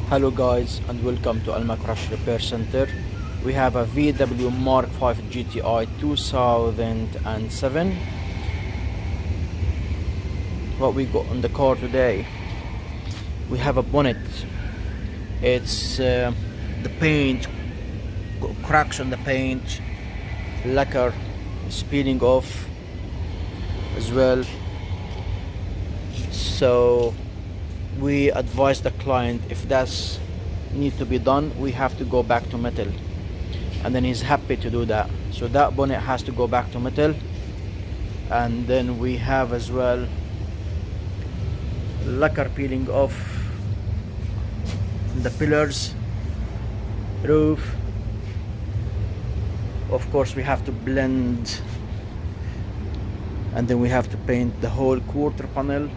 Hello guys and welcome to Alma Crash Repair Center. We have a VW Mark 5 GTI 2007. What we got on the car today, we have a bonnet. It's the paint, got cracks on the paint, lacquer is peeling off as well. So we advise the client, if that's need to be done, we have to go back to metal, and then he's happy to do that. So that bonnet has to go back to metal. And then we have as well lacquer peeling off the pillars, roof. Of course we have to blend, and then we have to paint the whole quarter panel,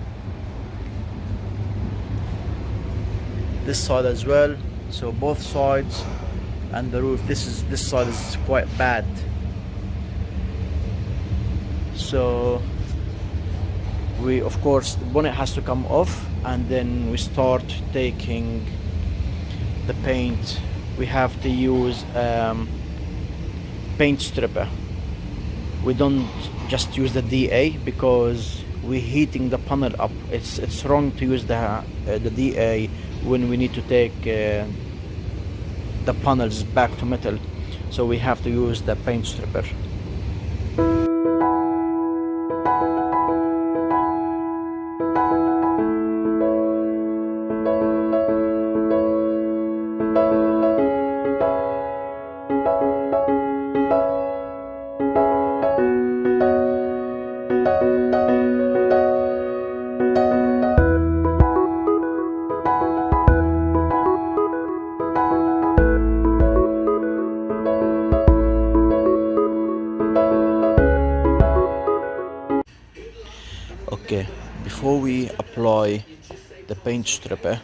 this side as well, so both sides, and the roof. This side is quite bad, so we, of course, the bonnet has to come off, and then we start taking the paint. We have to use paint stripper. We don't just use the DA because we're heating the panel up. It's wrong to use the DA when we need to take the panels back to metal, so we have to use the paint stripper. Okay, before we apply the paint stripper,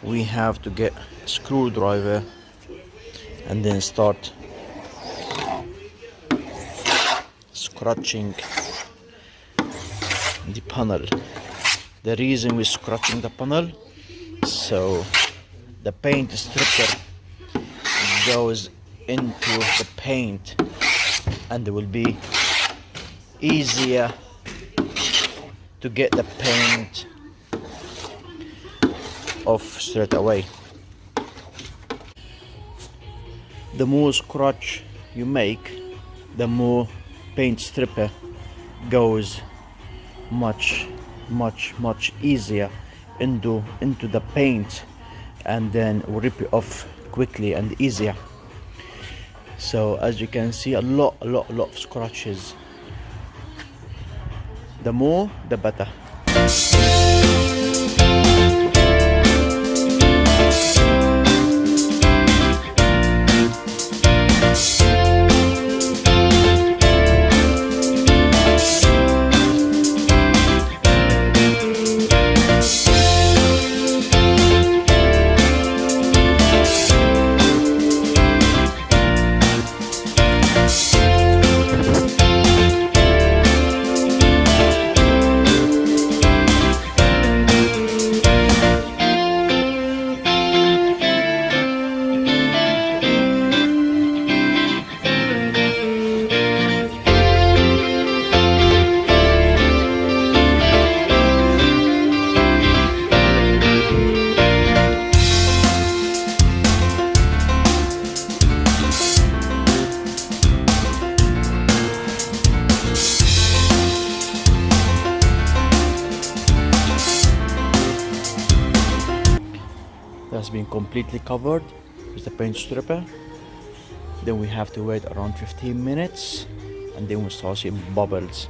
we have to get a screwdriver and then start scratching the panel. The reason we're scratching the panel, so the paint stripper goes into the paint, and it will be easier to get the paint off straight away. The more scratch you make, the more paint stripper goes much easier into the paint, and then rip it off quickly and easier. So as you can see, a lot of scratches. The more, the better. That's been completely covered with the paint stripper. Then we have to wait around 15 minutes, and then we start seeing bubbles.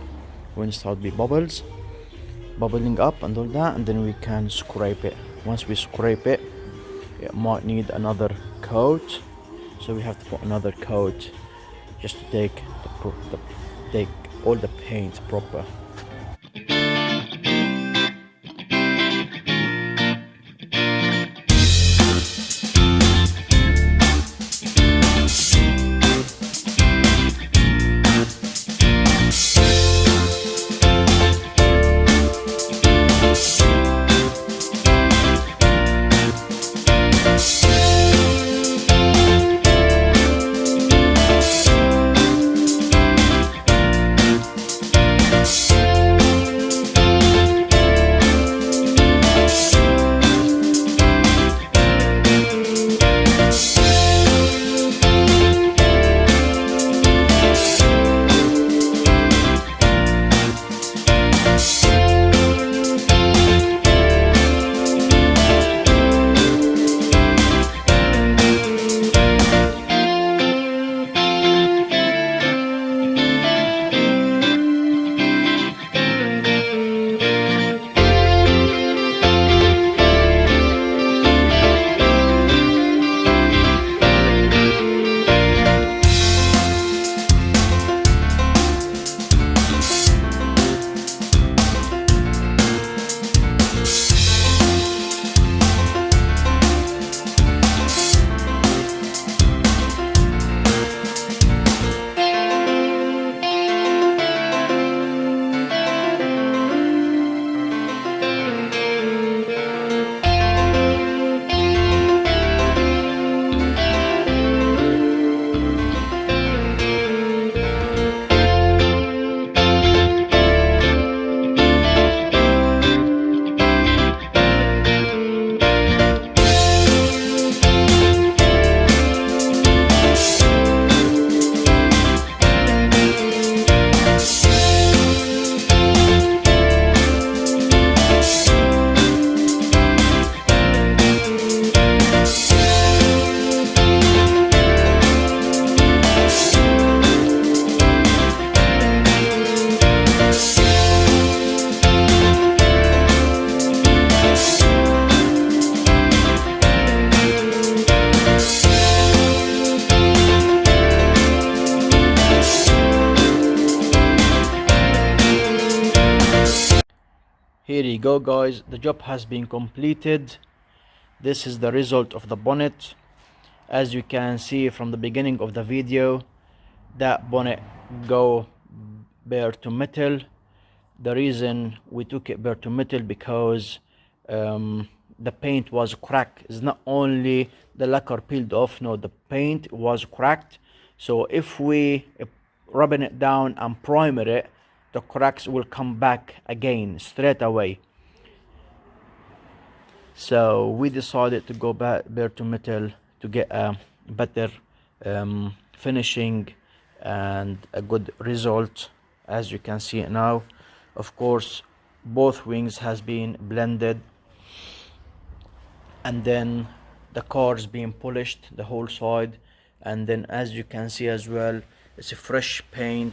When it start be bubbles, bubbling up and all that, and then we can scrape it. Once we scrape it, it might need another coat, so we have to put another coat just to take take all the paint proper. Here you go, guys, the job has been completed. This is the result of the bonnet. As you can see from the beginning of the video, that bonnet go bare to metal. The reason we took it bare to metal because the paint was cracked. It's not only the lacquer peeled off, no, the paint was cracked. So if we rubbing it down and primer it, the cracks will come back again straight away. So we decided to go bare to metal to get a better finishing and a good result. As you can see now, of course, both wings has been blended, and then the car's being polished the whole side, and then as you can see as well, it's a fresh paint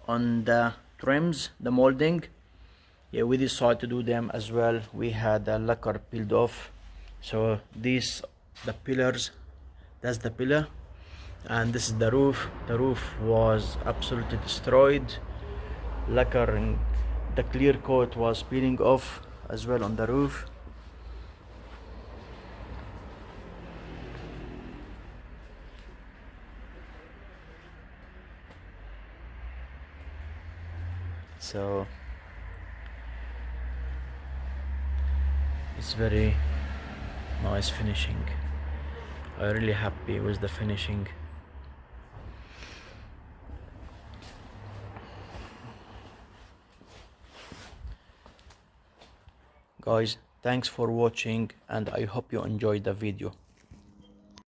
on the trims, the molding. Yeah, we decided to do them as well. We had the lacquer peeled off. So these the pillars, that's the pillar, and this is the roof. The roof was absolutely destroyed. Lacquer and the clear coat was peeling off as well on the roof. So it's very nice finishing. I'm really happy with the finishing. Guys, thanks for watching, and I hope you enjoyed the video.